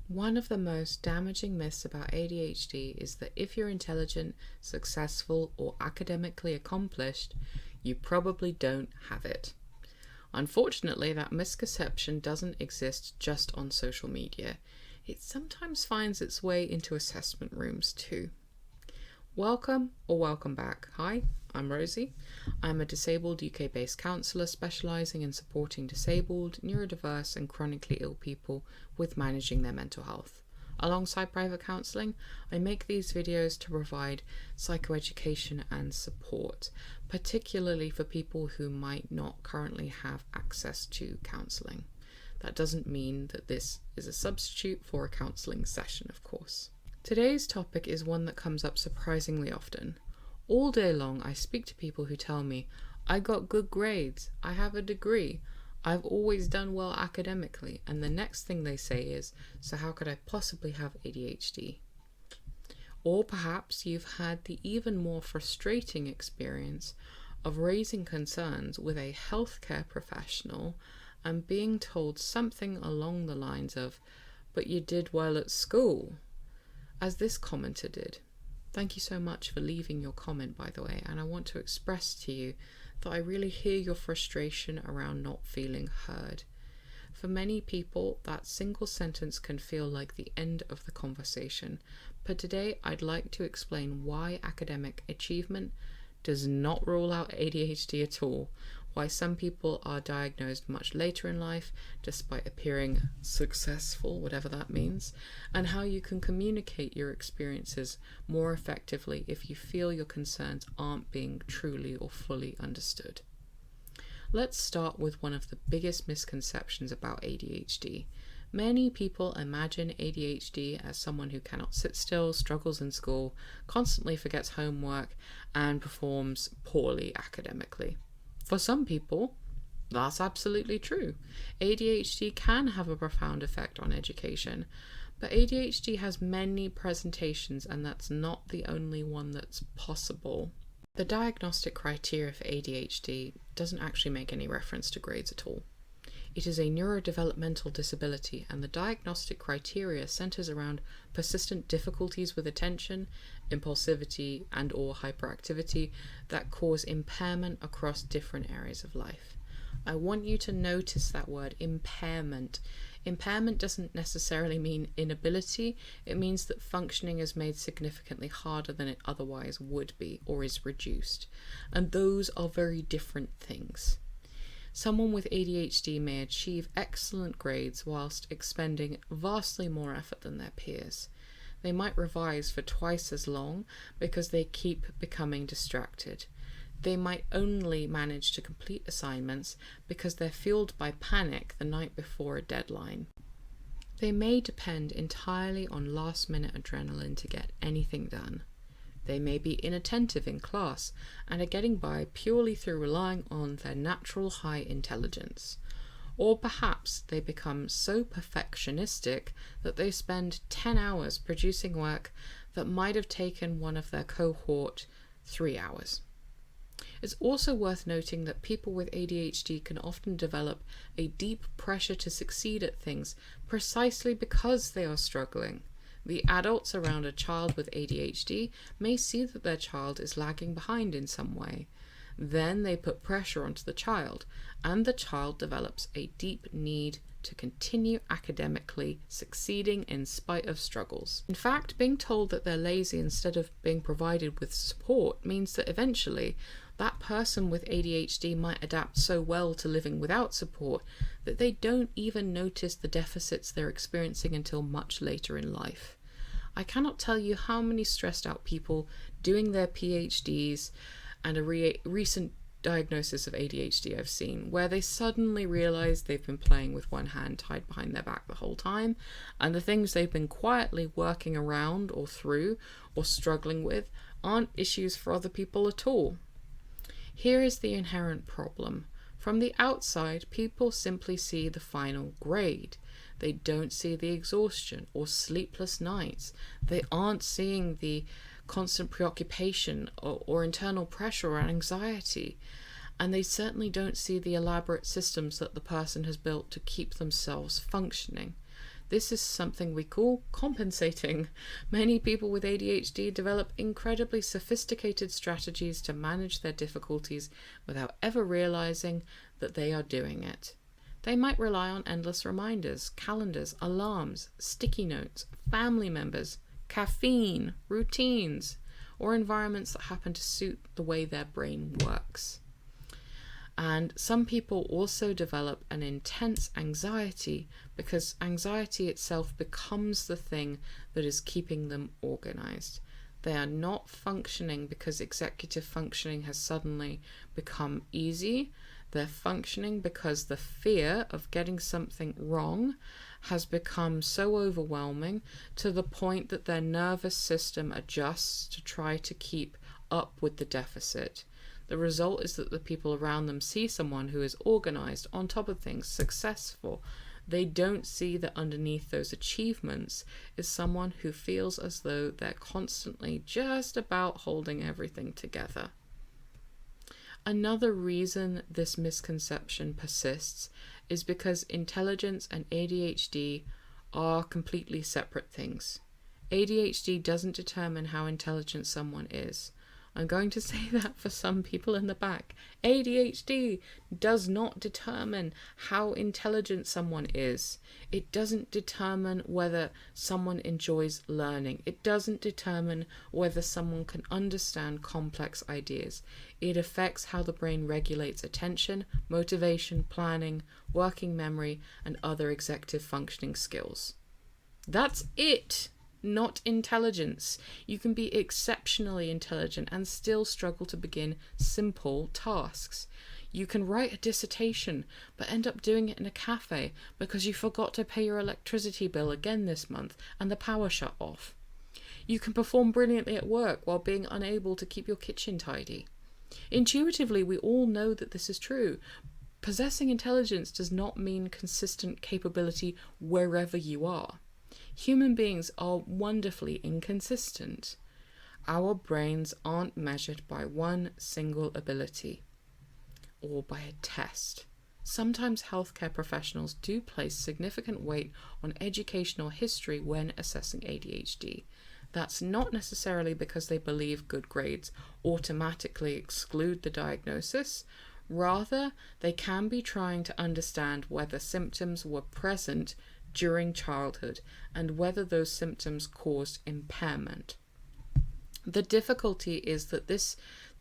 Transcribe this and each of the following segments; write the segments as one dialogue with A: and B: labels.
A: One of the most damaging myths about ADHD is that if you're intelligent, successful, or academically accomplished, you probably don't have it. Unfortunately, that misconception doesn't exist just on social media. It sometimes finds its way into assessment rooms too. Welcome or welcome back. Hi, I'm Rosie. I'm a disabled UK-based counsellor specialising in supporting disabled, neurodiverse and chronically ill people with managing their mental health. Alongside private counselling, I make these videos to provide psychoeducation and support, particularly for people who might not currently have access to counselling. That doesn't mean that this is a substitute for a counselling session, of course. Today's topic is one that comes up surprisingly often. All day long, I speak to people who tell me, I got good grades, I have a degree, I've always done well academically, and the next thing they say is, so how could I possibly have ADHD? Or perhaps you've had the even more frustrating experience of raising concerns with a healthcare professional and being told something along the lines of, but you did well at school, as this commenter did. Thank you so much for leaving your comment, by the way, and I want to express to you that I really hear your frustration around not feeling heard. For many people, that single sentence can feel like the end of the conversation, but today I'd like to explain why academic achievement does not rule out ADHD at all, why some people are diagnosed much later in life despite appearing successful, whatever that means, and how you can communicate your experiences more effectively if you feel your concerns aren't being truly or fully understood. Let's start with one of the biggest misconceptions about ADHD. Many people imagine ADHD as someone who cannot sit still, struggles in school, constantly forgets homework, and performs poorly academically. For some people, that's absolutely true. ADHD can have a profound effect on education, but ADHD has many presentations, and that's not the only one that's possible. The diagnostic criteria for ADHD doesn't actually make any reference to grades at all. It is a neurodevelopmental disability, and the diagnostic criteria centers around persistent difficulties with attention, impulsivity, and/or hyperactivity that cause impairment across different areas of life. I want you to notice that word, impairment. Impairment doesn't necessarily mean inability. It means that functioning is made significantly harder than it otherwise would be, or is reduced. And those are very different things. Someone with ADHD may achieve excellent grades whilst expending vastly more effort than their peers. They might revise for twice as long because they keep becoming distracted. They might only manage to complete assignments because they're fueled by panic the night before a deadline. They may depend entirely on last-minute adrenaline to get anything done. They may be inattentive in class and are getting by purely through relying on their natural high intelligence. Or perhaps they become so perfectionistic that they spend 10 hours producing work that might have taken one of their cohort 3 hours. It's also worth noting that people with ADHD can often develop a deep pressure to succeed at things precisely because they are struggling. The adults around a child with ADHD may see that their child is lagging behind in some way. Then they put pressure onto the child, and the child develops a deep need to continue academically succeeding in spite of struggles. In fact, being told that they're lazy instead of being provided with support means that eventually that person with ADHD might adapt so well to living without support that they don't even notice the deficits they're experiencing until much later in life. I cannot tell you how many stressed out people doing their PhDs and a recent diagnosis of ADHD I've seen, where they suddenly realize they've been playing with one hand tied behind their back the whole time, and the things they've been quietly working around or through or struggling with aren't issues for other people at all. Here is the inherent problem. From the outside, people simply see the final grade. They don't see the exhaustion or sleepless nights. They aren't seeing the constant preoccupation or internal pressure or anxiety. And they certainly don't see the elaborate systems that the person has built to keep themselves functioning. This is something we call compensating. Many people with ADHD develop incredibly sophisticated strategies to manage their difficulties without ever realizing that they are doing it. They might rely on endless reminders, calendars, alarms, sticky notes, family members, caffeine, routines, or environments that happen to suit the way their brain works. And some people also develop an intense anxiety because anxiety itself becomes the thing that is keeping them organized. They are not functioning because executive functioning has suddenly become easy. They're functioning because the fear of getting something wrong has become so overwhelming to the point that their nervous system adjusts to try to keep up with the deficit. The result is that the people around them see someone who is organized, on top of things, successful. They don't see that underneath those achievements is someone who feels as though they're constantly just about holding everything together. Another reason this misconception persists is because intelligence and ADHD are completely separate things. ADHD doesn't determine how intelligent someone is. I'm going to say that for some people in the back. ADHD does not determine how intelligent someone is. It doesn't determine whether someone enjoys learning. It doesn't determine whether someone can understand complex ideas. It affects how the brain regulates attention, motivation, planning, working memory, and other executive functioning skills. That's it. Not intelligence. You can be exceptionally intelligent and still struggle to begin simple tasks. You can write a dissertation but end up doing it in a cafe because you forgot to pay your electricity bill again this month and the power shut off. You can perform brilliantly at work while being unable to keep your kitchen tidy. Intuitively, we all know that this is true. Possessing intelligence does not mean consistent capability wherever you are. Human beings are wonderfully inconsistent. Our brains aren't measured by one single ability or by a test. Sometimes healthcare professionals do place significant weight on educational history when assessing ADHD. That's not necessarily because they believe good grades automatically exclude the diagnosis. Rather, they can be trying to understand whether symptoms were present during childhood and whether those symptoms caused impairment. The difficulty is that this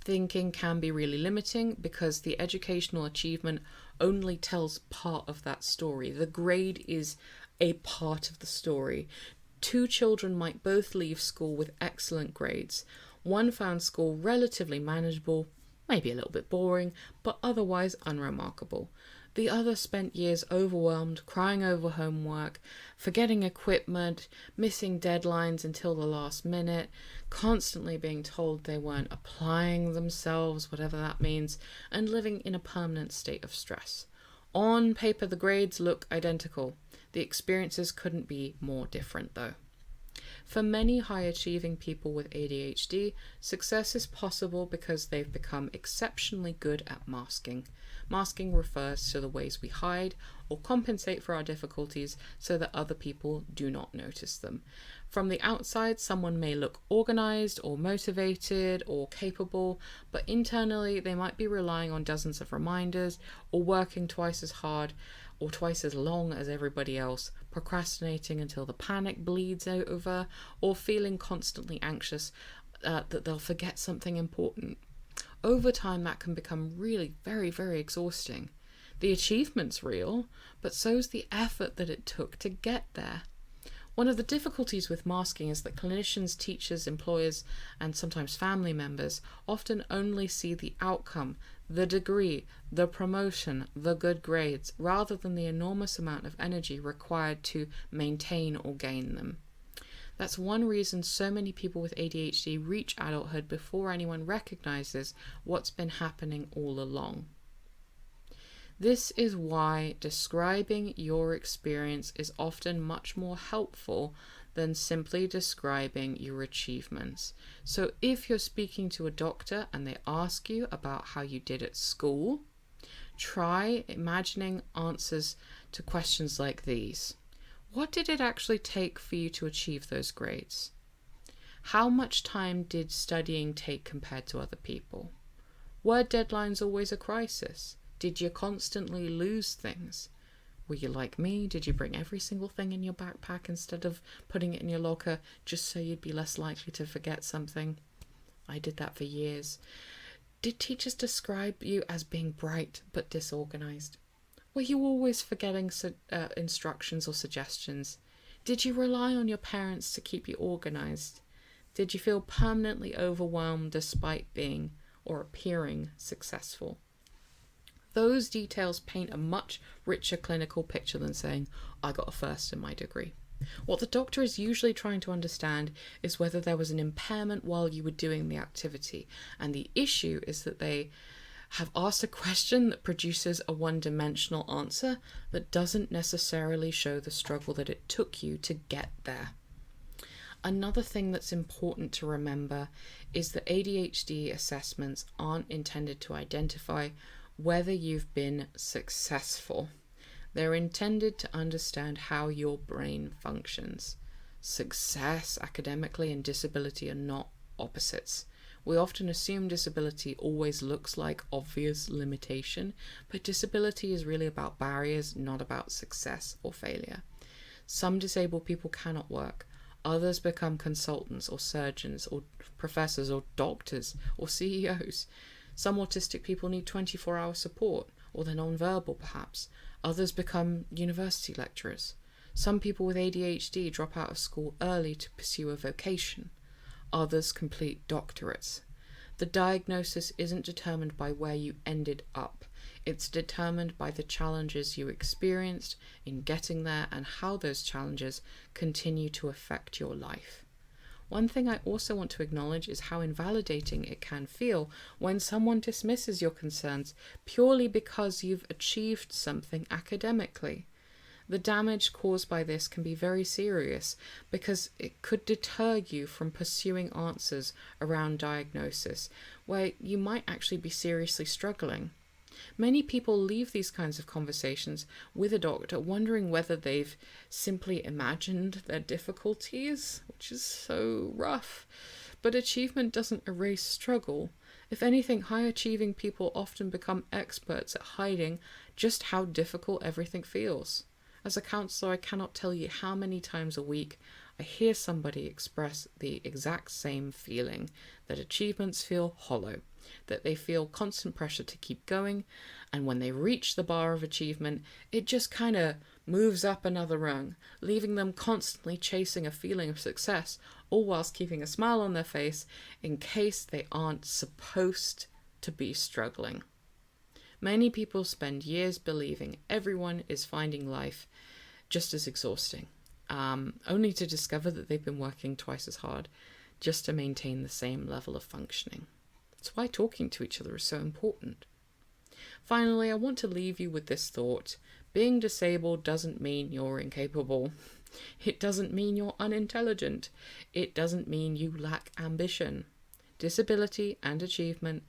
A: thinking can be really limiting because the educational achievement only tells part of that story. The grade is a part of the story. Two children might both leave school with excellent grades. One found school relatively manageable, maybe a little bit boring, but otherwise unremarkable. The other spent years overwhelmed, crying over homework, forgetting equipment, missing deadlines until the last minute, constantly being told they weren't applying themselves, whatever that means, and living in a permanent state of stress. On paper, the grades look identical. The experiences couldn't be more different, though. For many high-achieving people with ADHD, success is possible because they've become exceptionally good at masking. Masking refers to the ways we hide or compensate for our difficulties so that other people do not notice them. From the outside, someone may look organized or motivated or capable, but internally they might be relying on dozens of reminders or working twice as hard or twice as long as everybody else, procrastinating until the panic bleeds over, or feeling constantly anxious that they'll forget something important. Over time, that can become really very, very exhausting. The achievement's real, but so's the effort that it took to get there. One of the difficulties with masking is that clinicians, teachers, employers, and sometimes family members often only see the outcome, the degree, the promotion, the good grades, rather than the enormous amount of energy required to maintain or gain them. That's one reason so many people with ADHD reach adulthood before anyone recognizes what's been happening all along. This is why describing your experience is often much more helpful than simply describing your achievements. So if you're speaking to a doctor and they ask you about how you did at school, try imagining answers to questions like these. What did it actually take for you to achieve those grades? How much time did studying take compared to other people? Were deadlines always a crisis? Did you constantly lose things? Were you like me? Did you bring every single thing in your backpack instead of putting it in your locker just so you'd be less likely to forget something? I did that for years. Did teachers describe you as being bright but disorganized? Were you always forgetting instructions or suggestions? Did you rely on your parents to keep you organized? Did you feel permanently overwhelmed despite being or appearing successful? Those details paint a much richer clinical picture than saying, I got a first in my degree. What the doctor is usually trying to understand is whether there was an impairment while you were doing the activity. And the issue is that they have asked a question that produces a one-dimensional answer that doesn't necessarily show the struggle that it took you to get there. Another thing that's important to remember is that ADHD assessments aren't intended to identify whether you've been successful. They're intended to understand how your brain functions. Success academically and disability are not opposites. We often assume disability always looks like obvious limitation, but disability is really about barriers, not about success or failure. Some disabled people cannot work. Others become consultants or surgeons or professors or doctors or CEOs. Some autistic people need 24-hour support, or they're non-verbal perhaps. Others become university lecturers. Some people with ADHD drop out of school early to pursue a vocation. Others complete doctorates. The diagnosis isn't determined by where you ended up. It's determined by the challenges you experienced in getting there and how those challenges continue to affect your life. One thing I also want to acknowledge is how invalidating it can feel when someone dismisses your concerns purely because you've achieved something academically. The damage caused by this can be very serious because it could deter you from pursuing answers around diagnosis where you might actually be seriously struggling. Many people leave these kinds of conversations with a doctor wondering whether they've simply imagined their difficulties, which is so rough. But achievement doesn't erase struggle. If anything, high-achieving people often become experts at hiding just how difficult everything feels. As a counsellor, I cannot tell you how many times a week I hear somebody express the exact same feeling, that achievements feel hollow, that they feel constant pressure to keep going, and when they reach the bar of achievement, it just kind of moves up another rung, leaving them constantly chasing a feeling of success, all whilst keeping a smile on their face in case they aren't supposed to be struggling. Many people spend years believing everyone is finding life just as exhausting, only to discover that they've been working twice as hard just to maintain the same level of functioning. That's why talking to each other is so important. Finally, I want to leave you with this thought. Being disabled doesn't mean you're incapable. It doesn't mean you're unintelligent. It doesn't mean you lack ambition. Disability and achievement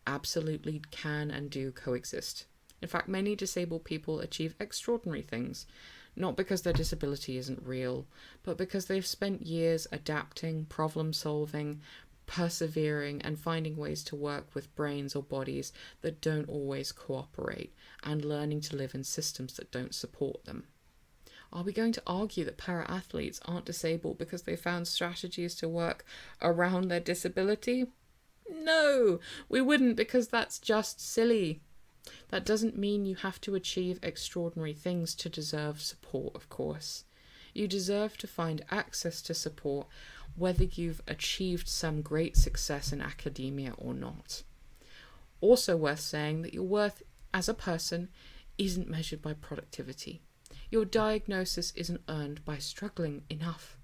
A: absolutely can and do coexist. In fact, many disabled people achieve extraordinary things, not because their disability isn't real, but because they've spent years adapting, problem-solving, persevering, and finding ways to work with brains or bodies that don't always cooperate, and learning to live in systems that don't support them. Are we going to argue that para-athletes aren't disabled because they found strategies to work around their disability? No, we wouldn't, because that's just silly. That doesn't mean you have to achieve extraordinary things to deserve support, of course. You deserve to find access to support whether you've achieved some great success in academia or not. Also worth saying that your worth as a person isn't measured by productivity. Your diagnosis isn't earned by struggling enough,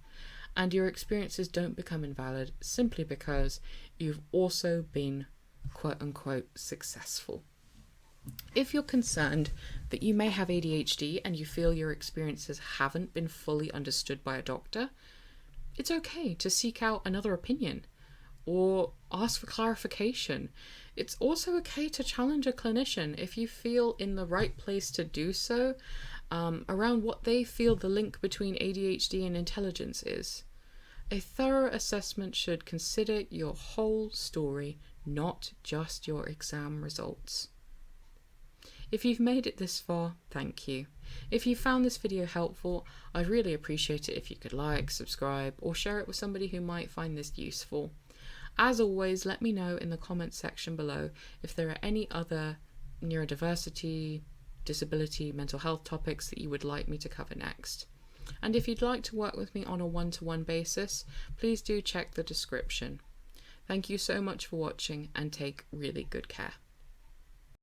A: and your experiences don't become invalid simply because you've also been quote-unquote successful. If you're concerned that you may have ADHD and you feel your experiences haven't been fully understood by a doctor, it's okay to seek out another opinion or ask for clarification. It's also okay to challenge a clinician if you feel in the right place to do so. around what they feel the link between ADHD and intelligence is. A thorough assessment should consider your whole story, not just your exam results. If you've made it this far, thank you. If you found this video helpful, I'd really appreciate it if you could like, subscribe, or share it with somebody who might find this useful. As always, let me know in the comments section below if there are any other neurodiversity, disability, mental health topics that you would like me to cover next. And if you'd like to work with me on a one-to-one basis, please do check the description. Thank you so much for watching and take really good care.